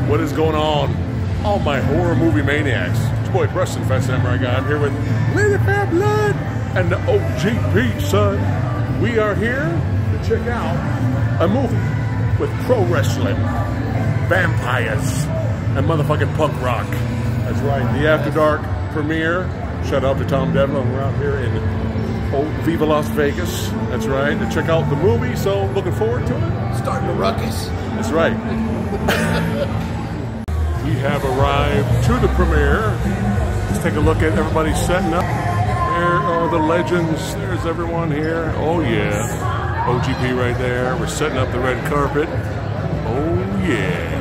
What is going on? All my horror movie maniacs. It's your boy Preston, Phat Samurai Guy. I'm here with Lady Fair Blood and the OGP, son. We are here to check out a movie with pro wrestling, vampires, and motherfucking punk rock. That's right, the After Dark premiere. Shout out to Tom Devlin. We're out here in Viva Las Vegas. That's right, to check out the movie. So looking forward to it. Starting a ruckus. That's right. We have arrived to the premiere. Let's take a look at everybody setting up. There are the legends. There's everyone here. Oh yeah. OGP right there. We're setting up the red carpet. Oh yeah.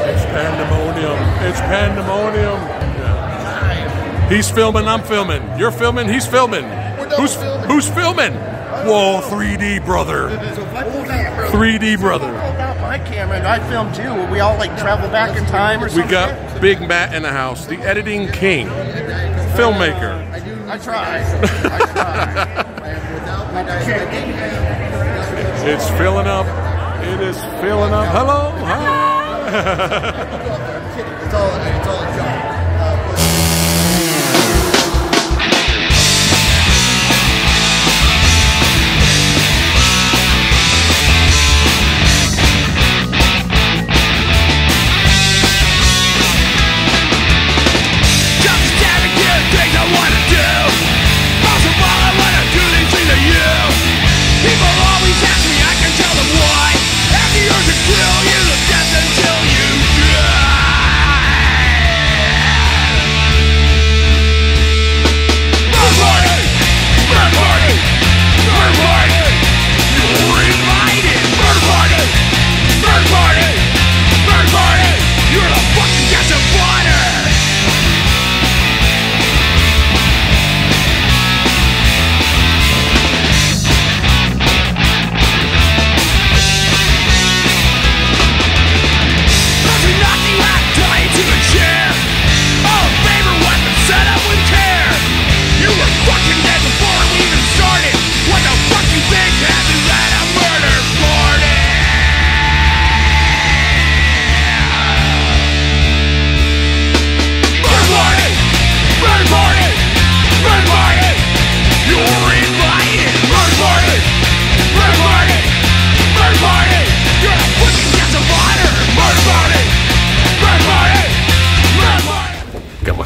It's pandemonium. It's pandemonium. Yeah. He's filming, I'm filming. You're filming, he's filming. Who's filming? Whoa, 3D brother. 3D brother. My camera and I film too. Will we all like travel back in time or something? We got Big Matt in the house, the editing king, filmmaker. I try. It's filling up. It is filling up. Hello. Hi. It's all a joke.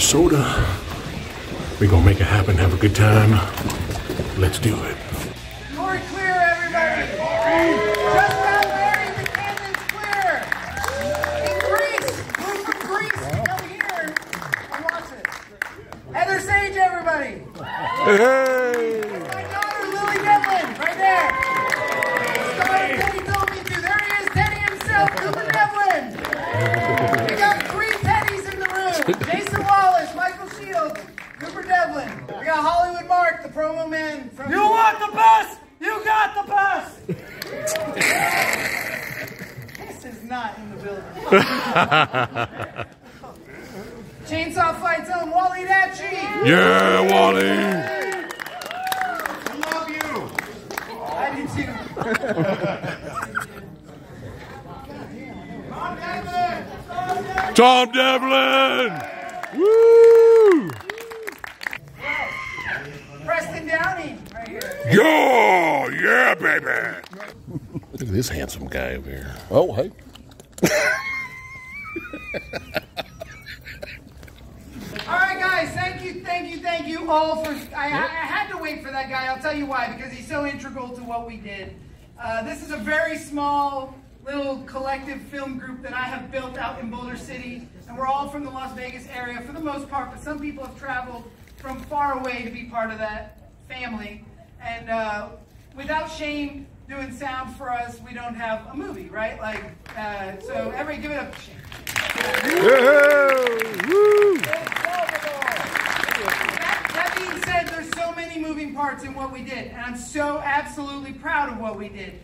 Soda. We're gonna make it happen, have a good time. Let's do it. Doors clear, everybody! Just got Mary McCannon's clear! In Greece! Move from Greece! Come here and watch it. Heather Sage, everybody! Hey! My daughter, Lily Devlin, right there! Starring Teddy told me to. There he is, Teddy himself, Cooper Devlin! We got 3 Teddys in the room. Jason Wallace, Michael Shields, Cooper Devlin. We got Hollywood Mark, the promo man from... You want the best? You got the best! This is not in the building. Chainsaw Fight Zone, Wally Datchi. Yeah, Wally! I love you. I do too. Tom Devlin! Woo! Preston Downey, right here. Yo! Yeah, baby! Look at this handsome guy over here. Oh, hey. All right, guys, thank you all for... I had to wait for that guy. I'll tell you why, because he's so integral to what we did. This is a very small little collective film group that I have built out in Boulder City, and we're all from the Las Vegas area for the most part, but some people have traveled from far away to be part of that family. And without Shane doing sound for us, we don't have a movie, right? Like, so everybody give it up to Shane. That being said, there's so many moving parts in what we did, and I'm so absolutely proud of what we did.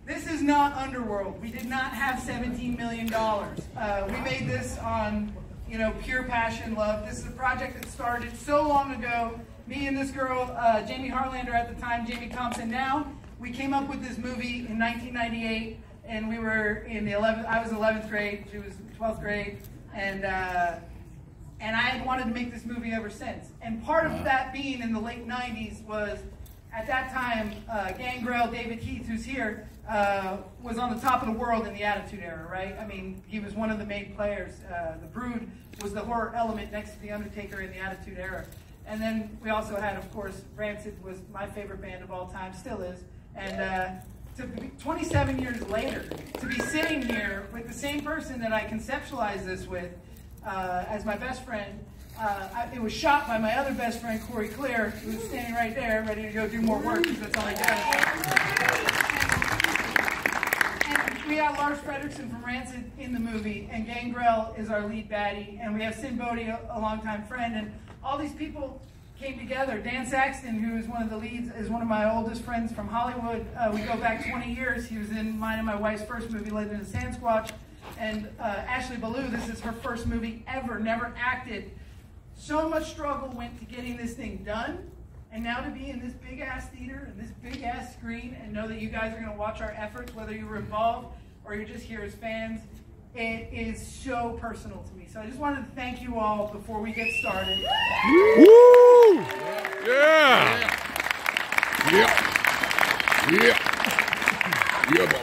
This is not Underworld. We did not have $17 million. We made this on, pure passion, love. This is a project that started so long ago. Me and this girl, Jamie Harlander at the time, Jamie Thompson now, we came up with this movie in 1998, and we were in the 11th, I was 11th grade, she was 12th grade, and I had wanted to make this movie ever since. And part of that being in the late 90s was, at that time, Gangrel, David Heath, who's here, was on the top of the world in the Attitude Era, right? I mean, he was one of the main players. The Brood was the horror element next to The Undertaker in the Attitude Era. And then we also had, of course, Rancid was my favorite band of all time, still is. And 27 years later, to be sitting here with the same person that I conceptualized this with as my best friend, it was shot by my other best friend, Corey Clear, who was standing right there, ready to go do more work, because that's all he does. And we have Lars Frederiksen from Rancid in the movie, and Gangrel is our lead baddie, and we have Sin Bodhi, a longtime friend, and all these people came together. Dan Saxton, who is one of the leads, is one of my oldest friends from Hollywood. We go back 20 years. He was in mine and my wife's first movie, Legend of Sasquatch. And Ashley Ballou, this is her first movie ever, never acted. So much struggle went to getting this thing done. And now to be in this big-ass theater and this big-ass screen and know that you guys are going to watch our efforts, whether you were involved or you're just here as fans, it is so personal to me. So I just wanted to thank you all before we get started. Woo! Yeah! Yeah! Yeah! Yeah, boy.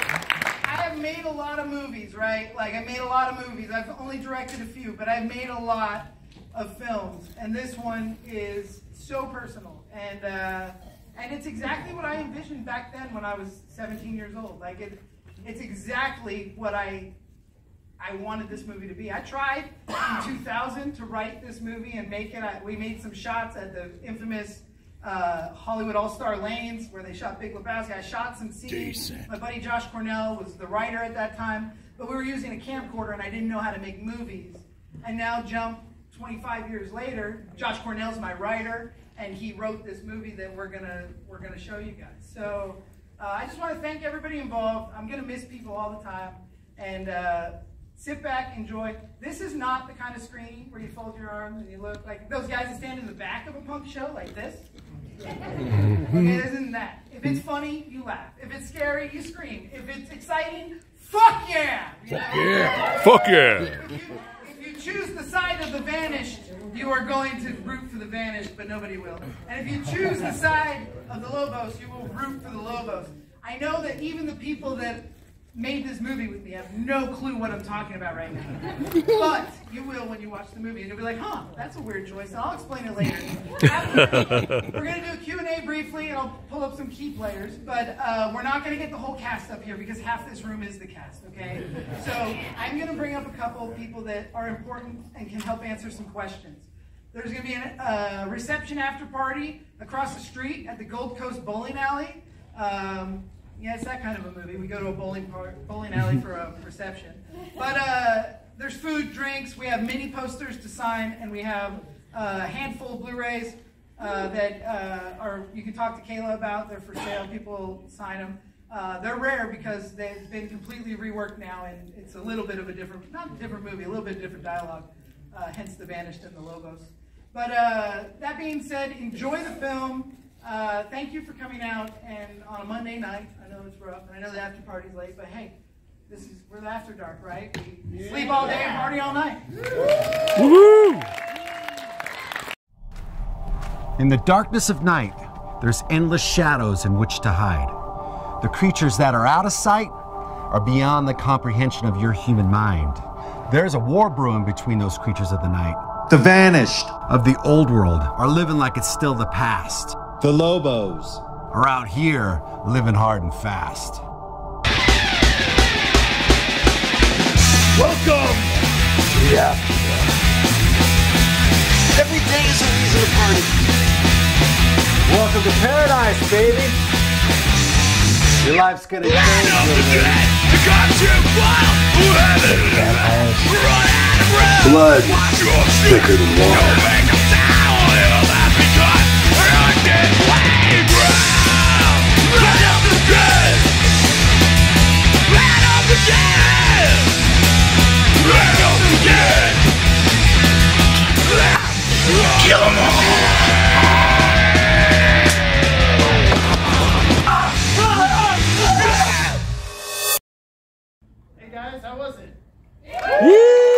I have made a lot of movies, right? Like, I made a lot of movies. I've only directed a few, but I've made a lot of films. And this one is so personal. And it's exactly what I envisioned back then when I was 17 years old. Like, it's exactly what I wanted this movie to be. I tried in 2000 to write this movie and make it. We made some shots at the infamous Hollywood All-Star Lanes where they shot Big Lebowski. I shot some scenes. Decent. My buddy Josh Cornell was the writer at that time, but we were using a camcorder and I didn't know how to make movies. And now jump 25 years later, Josh Cornell's my writer, and he wrote this movie that we're gonna show you guys. So I just want to thank everybody involved. I'm gonna miss people all the time, and sit back, enjoy. This is not the kind of screening where you fold your arms and you look like those guys that stand in the back of a punk show like this. Okay, this isn't that. If it's funny, you laugh. If it's scary, you scream. If it's exciting, fuck yeah! You know? Yeah! Fuck yeah! If you choose the side of the Vanished, you are going to root for the Vanished, but nobody will. And if you choose the side of the Lobos, you will root for the Lobos. I know that even the people that made this movie with me have no clue what I'm talking about right now. But you will when you watch the movie, and you'll be like, huh, that's a weird choice, and I'll explain it later. We're going to do a Q&A briefly, and I'll pull up some key players, but we're not going to get the whole cast up here because half this room is the cast, okay? So I'm going to bring up a couple of people that are important and can help answer some questions. There's going to be a reception after party across the street at the Gold Coast Bowling Alley. Yeah, it's that kind of a movie. We go to a bowling alley for a reception. But there's food, drinks. We have mini posters to sign, and we have a handful of Blu-rays that you can talk to Kayla about. They're for sale. People sign them. They're rare because they've been completely reworked now, and it's a little bit of a different, not a different movie, a little bit different dialogue, hence the Vanished and the Lobos. But that being said, enjoy the film. Thank you for coming out, and on a Monday night, I know it's rough, and I know the after party's late, but hey, we're the After Dark, right? We sleep all day and party all night. Woohoo! In the darkness of night, there's endless shadows in which to hide. The creatures that are out of sight are beyond the comprehension of your human mind. There's a war brewing between those creatures of the night. The Vanished of the old world are living like it's still the past. The Lobos are out here living hard and fast. Welcome to the After Dark. Every day is a reason to party. Welcome to paradise, baby. Your life's gonna change. Blood thicker than water. Kill them all! Hey guys, how was it? Woo!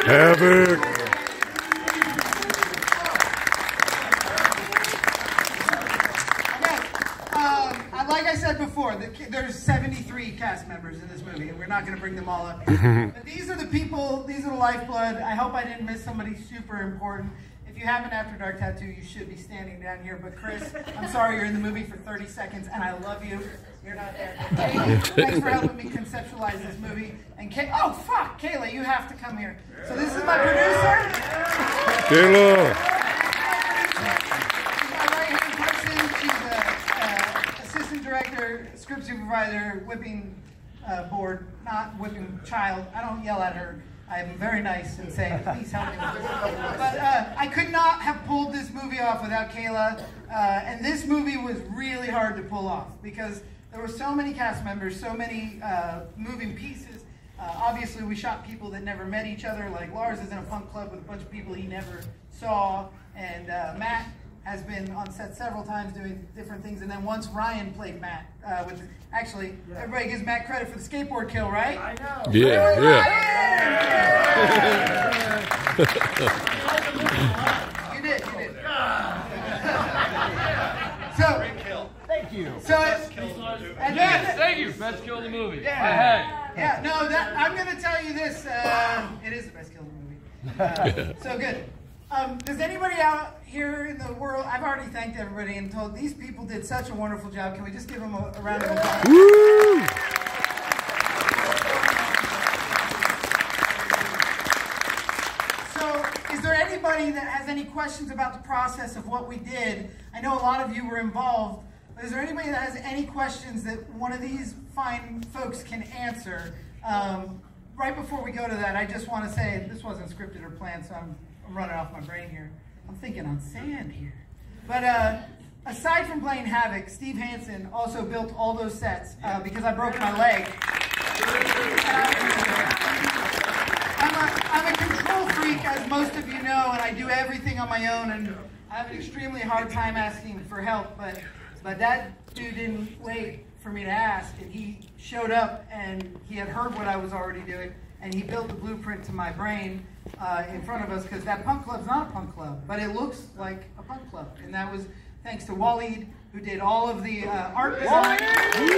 Havoc. Like I said before, there's 73 cast members in this movie, and we're not going to bring them all up. But these are the people, these are the lifeblood. I hope I didn't miss somebody super important. If you have an After Dark tattoo, you should be standing down here. But Chris, I'm sorry you're in the movie for 30 seconds, and I love you. You're not there. Kay, thanks for helping me conceptualize this movie. And Kay, oh fuck, Kayla, you have to come here. So this is my producer. Kayla. Director, script supervisor, whipping board, not whipping child. I don't yell at her. I am very nice and say, please help me. But I could not have pulled this movie off without Kayla. And this movie was really hard to pull off because there were so many cast members, so many moving pieces. Obviously, we shot people that never met each other. Like Lars is in a punk club with a bunch of people he never saw. And Matt has been on set several times doing different things, and then once Ryan played Matt. Actually, everybody gives Matt credit for the skateboard kill, right? I know. Yeah, You did. So, thank you. So, and then, thank you. Best kill in the movie. Yeah. No, I'm going to tell you this. It is the best kill in the movie. So good. Does anybody out here in the world, I've already thanked everybody and told these people did such a wonderful job. Can we just give them a round of applause? Woo! So, is there anybody that has any questions about the process of what we did? I know a lot of you were involved, but is there anybody that has any questions that one of these fine folks can answer? Right before we go to that, I just want to say, this wasn't scripted or planned, so I'm running off my brain here. I'm thinking on sand here. But aside from playing Havoc, Steve Hansen also built all those sets because I broke my leg. I'm a control freak, as most of you know, and I do everything on my own, and I have an extremely hard time asking for help, but that dude didn't wait for me to ask, and he showed up, and he had heard what I was already doing, and he built the blueprint to my brain in front of us, because that punk club's not a punk club, but it looks like a punk club. And that was thanks to Waleed, who did all of the art design. And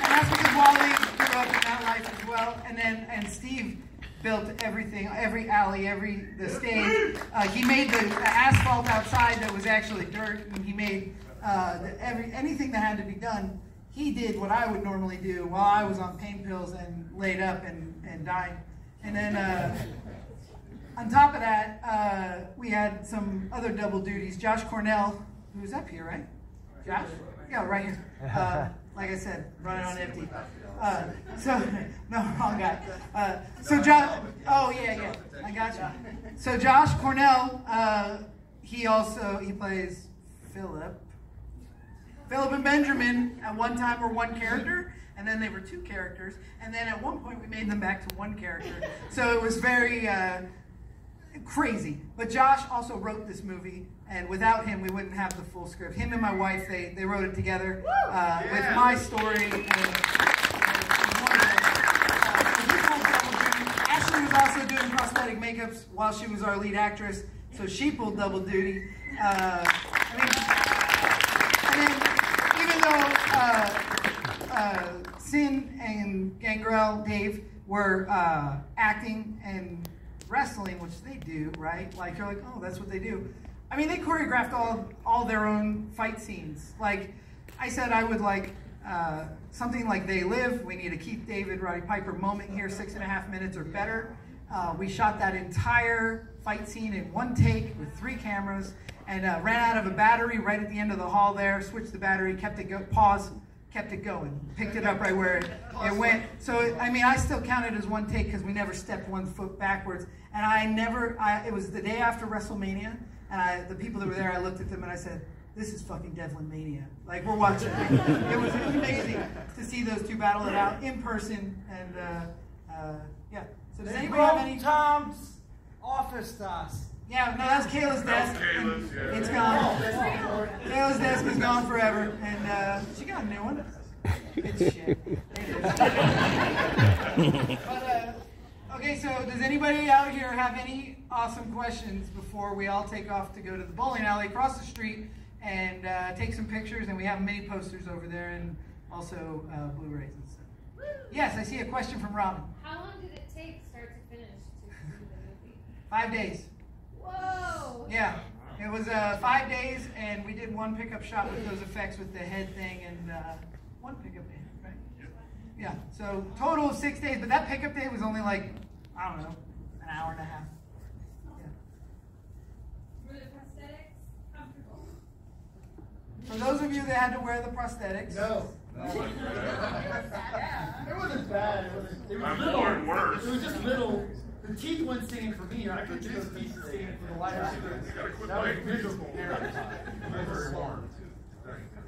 that's because Waleed grew up in that life as well. And Steve built everything, every alley, the stage. He made the asphalt outside that was actually dirt, and he made anything that had to be done. He did what I would normally do while I was on pain pills and laid up and dying. And then on top of that, we had some other double duties. Josh Cornell, who's up here, right? Josh? Yeah, right here. Like I said, running on empty. No, wrong guy. Josh, oh yeah, I got you. So Josh Cornell, he plays Philip and Benjamin at one time were one character, and then they were two characters, and then at one point we made them back to one character. So it was very crazy. But Josh also wrote this movie, and without him we wouldn't have the full script. Him and my wife, they wrote it together with my story. Ashley was also doing prosthetic makeups while she was our lead actress, so she pulled double duty. Even though Sin and Gangrel, Dave, were acting and wrestling, which they do, right? Like, you're like, oh, that's what they do. I mean, they choreographed all their own fight scenes. Like, I said I would like something like They Live. We need a Keith David, Roddy Piper moment here, 6.5 minutes or better. We shot that entire fight scene in one take with 3 cameras. And ran out of a battery right at the end of the hall there, switched the battery, kept it going, picked it up right where it went. So, I mean, I still count it as one take because we never stepped 1 foot backwards. And it was the day after WrestleMania, and the people that were there, I looked at them and I said, this is fucking Devlin Mania. Like, we're watching. It was amazing to see those two battle it out in person, and yeah. So does anybody have any... Tom's office task. Yeah, no, that's Kayla's desk. It's gone. Kayla's desk is gone forever, and she got a new one. It's shit. It is. But anybody out here have any awesome questions before we all take off to go to the bowling alley across the street and take some pictures? And we have mini posters over there and also Blu-rays and stuff. Yes, I see a question from Robin. How long did it take, start to finish, to do the movie? 5 days. Whoa! Yeah, it was 5 days, and we did one pickup shot with those effects with the head thing, and one pickup day, right? Yeah, so total of 6 days, but that pickup day was only like, I don't know, an hour and a half. Yeah. Were the prosthetics comfortable? For those of you that had to wear the prosthetics. No. Yeah. It wasn't bad. It was little. worse. It was just little. The teeth weren't staying for me. I couldn't do those teeth staying for the life. That was miserable.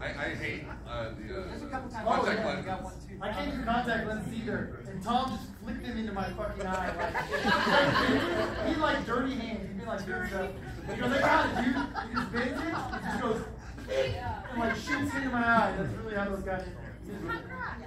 I hate There's a couple times Oh, I yeah. got one too. I can't do contact lenses either. And Tom just flicked them into my fucking eye. He like dirty hands. He'd be like doing stuff. He goes, I got it, dude. He just bends it. He just goes and like shoots into my eye. That's really how those guys.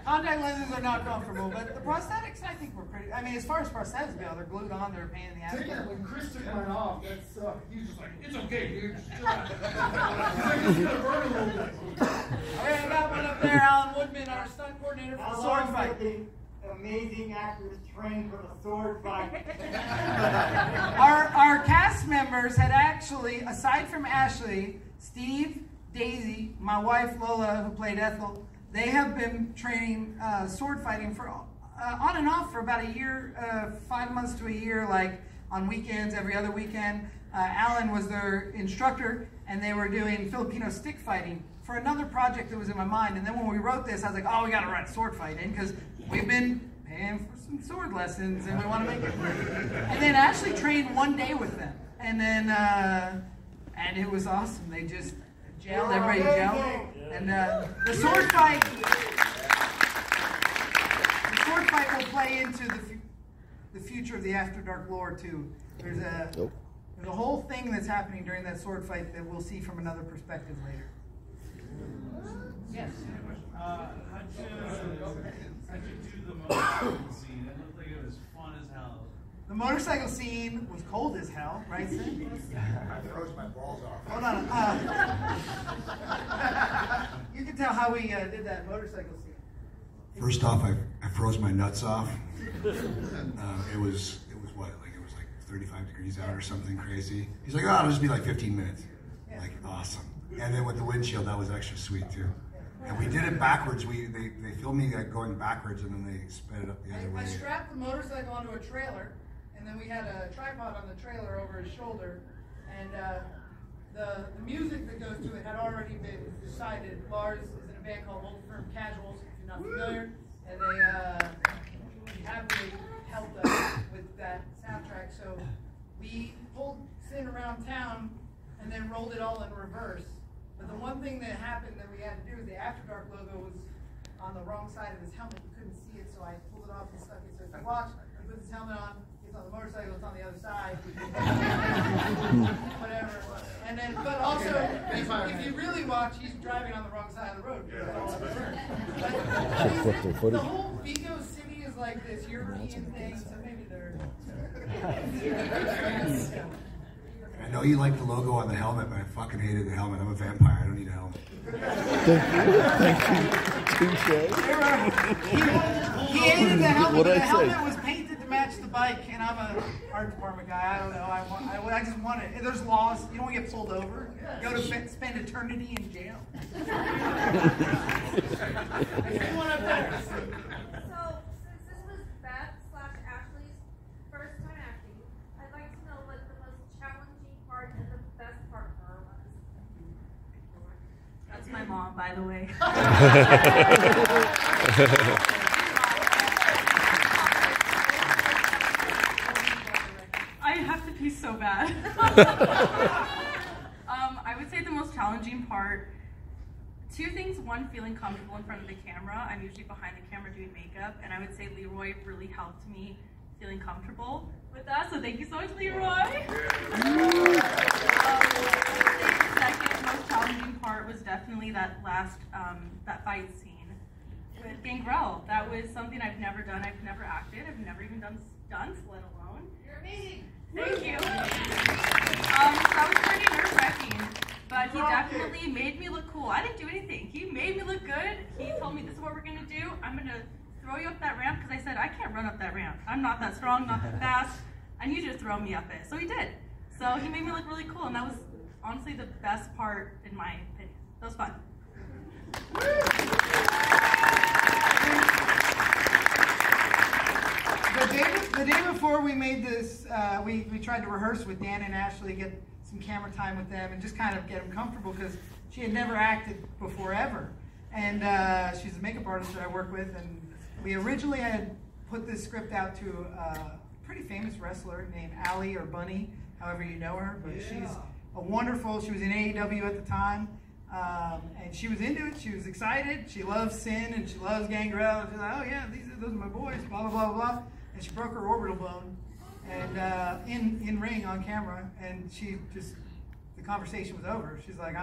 Contact lenses are not comfortable, but the prosthetics I think were pretty. I mean, as far as prosthetics go, they're glued on. They're a pain in the ass. Taking it when Chris took mine off, that sucked. He was just like, it's okay, dude. Just chill out. He's like, it's gonna burn a little bit. Okay, I got one up there, Alan Woodman, our stunt coordinator for the sword fight. Amazing actors trained for the sword fight. Our cast members had actually, aside from Ashley, Steve, Daisy, my wife Lola, who played Ethel, they have been training sword fighting for on and off for about a year, 5 months to a year, like on weekends, every other weekend. Alan was their instructor, and they were doing Filipino stick fighting for another project that was in my mind. And then when we wrote this, I was like, oh, we got to write sword fighting because we've been paying for some sword lessons and we want to make it work. And then Ashley trained 1 day with them, and then and it was awesome. They just gelled, everybody gelled, and the sword fight will play into the future of the After Dark lore too. There's a whole thing that's happening during that sword fight that we'll see from another perspective later. Yes. How'd you do the motorcycle scene? It looked like it was fun as hell. The motorcycle scene was cold as hell, right, Sid? I froze my balls off. Hold on. You can tell how we did that motorcycle scene. First off, I froze my nuts off. It was what, like it was like 35 degrees out or something crazy. He's like, oh, it'll just be like 15 minutes. Like, awesome. And then with the windshield, that was extra sweet too. And we did it backwards. They filmed me going backwards, and then they sped it up the other way. I strapped the motorcycle onto a trailer, and then we had a tripod on the trailer over his shoulder, and the music that goes to it had already been decided. Lars is in a band called Old Firm Casuals, if you're not familiar, and they happily helped us with that soundtrack. So we pulled Sin around town and then rolled it all in reverse. But the one thing that happened that we had to do is the After Dark logo was on the wrong side of his helmet. You couldn't see it, so I pulled it off and stuck it. So if you watch, he puts his helmet on, he's on the motorcycle, it's on the other side. Whatever. And then, but also, if you really watch, he's driving on the wrong side of the road. But the whole Vigo city is like this European thing, so maybe they're... I know you like the logo on the helmet, but I fucking hated the helmet. I'm a vampire. I don't need a helmet. He hated the helmet. The helmet was painted to match the bike, and I'm a art department guy. I don't know. I just want it. There's laws. You don't get pulled over. You go to spend eternity in jail. Anyone up there? So, since this was Phat/Ashley's first time acting, I'd like to know what the most challenging part and the best part for her was. That's my mom, by the way. I have to pee so bad. I would say the most challenging part, two things. One, feeling comfortable in front of the camera. I'm usually behind the camera doing makeup, and I would say Leroy really helped me feeling comfortable with that, so thank you so much, Leroy. I would say the second most challenging part was definitely that last, that fight scene with Gangrel. That was something I've never done. I've never acted. I've never even done stunts, let alone. You're amazing. Thank you. That was pretty nerve-wracking, but he definitely made me look cool. I didn't do anything. He made me look good. He told me, this is what we're going to do. I'm going to throw you up that ramp, because I said, I can't run up that ramp. I'm not that strong, not that fast. I need you to throw me up it. So he did. So he made me look really cool, and that was honestly the best part in my opinion. That was fun. The day before we made this, we tried to rehearse with Dan and Ashley, get some camera time with them, and just kind of get them comfortable, because she had never acted before ever. And she's a makeup artist that I work with, and we originally had put this script out to a pretty famous wrestler named Allie or Bunny, however you know her, but she's a wonderful, she was in AEW at the time, and she was into it, she was excited, she loves Sin, and she loves Gangrel, and she's like, oh yeah, those are my boys, blah, blah, blah, blah. And she broke her orbital bone, and in ring on camera, and she just, the conversation was over. She's like,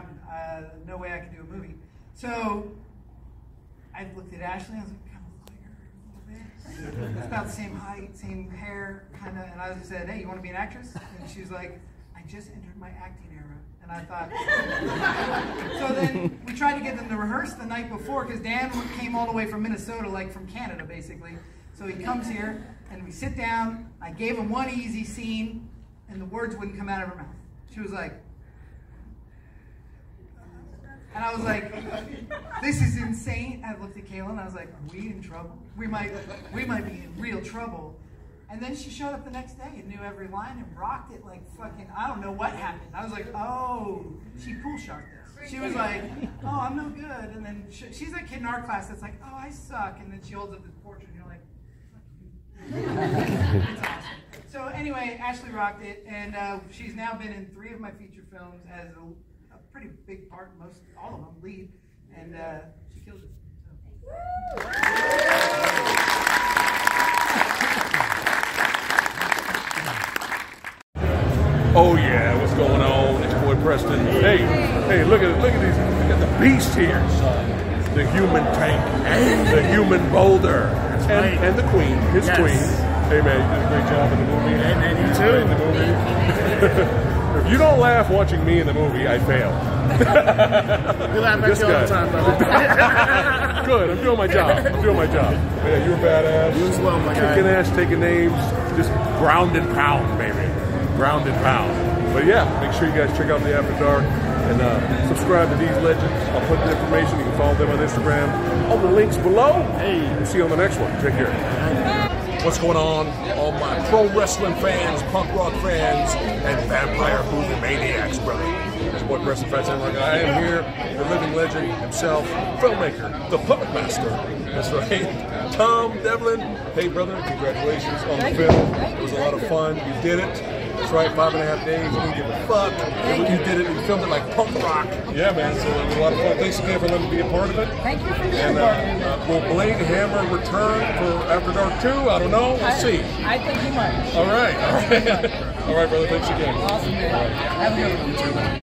no way I can do a movie. So I looked at Ashley, I was like, kind of like her a little bit. It's about the same height, same hair, kind of, and I just said, hey, you want to be an actress? And she's like, I just entered my acting era. And I thought, so then we tried to get them to rehearse the night before, because Dan came all the way from Minnesota, like from Canada, basically. So he comes here, and we sit down. I gave him one easy scene, and the words wouldn't come out of her mouth. She was like, and I was like, this is insane. I looked at Kayla, and I was like, are we in trouble? We might be in real trouble. And then she showed up the next day and knew every line and rocked it like fucking, I don't know what happened. I was like, oh, she pool sharked us. She was like, oh, I'm no good. And then she's that kid in our class that's like, oh, I suck. And then she holds up this portrait, and you're like, it's awesome. So anyway, Ashley rocked it, and she's now been in 3 of my feature films as a pretty big part, all of them lead, and she killed it. So. Oh yeah, what's going on? It's your boy Preston. Hey, look at these. We got the beast here. The human tank, the human boulder, and the queen, his queen. Hey man, you did a great job in the movie. Hey man, you too. In the movie. If you don't laugh watching me in the movie, I fail. You laugh at you all the time, brother. Good, I'm doing my job. Yeah, you were badass. You as well, my guy. Kicking ass, taking names, just ground and pound, baby. Ground and pound. But yeah, make sure you guys check out the After Dark and subscribe to these legends. I'll put the information. You can follow them on Instagram. All the links below. Hey, we'll see you on the next one. Take care. What's going on, all my pro wrestling fans, punk rock fans, and vampire movie maniacs, brother? It's your boy Preston PhatSamuraiGuy. I am here, the living legend himself, filmmaker, the puppet master. That's right, Tom Devlin. Hey, brother, congratulations on the film. It was a lot of fun. You did it. That's right, 5.5 days. You didn't give a fuck. You did it. You filmed it like punk rock. Yeah, man. So it was a lot of fun. Thanks again for letting me be a part of it. Thank you for being and, a part of it. will Blade Hammer return for After Dark 2? I don't know. We'll see. I think he might. All right. All right, brother. Thanks again. Awesome, man. Have a good one.